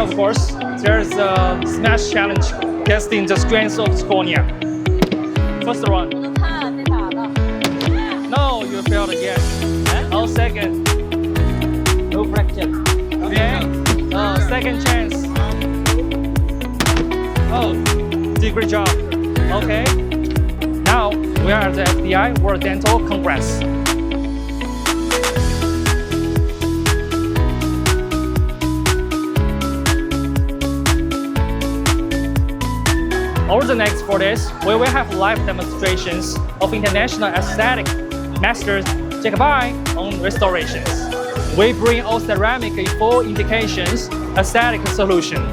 of course, there's a smash challenge testing the strength of zirconia. First one. No, you failed again. Oh, second. No fracture. Okay. Second chance. Oh, did great job. Okay. Now we are at the FDI World Dental Congress. Over the next 4 days, we will have live demonstrations of international aesthetic masters Jacobi on restorations. We bring all ceramic in full indications aesthetic solution.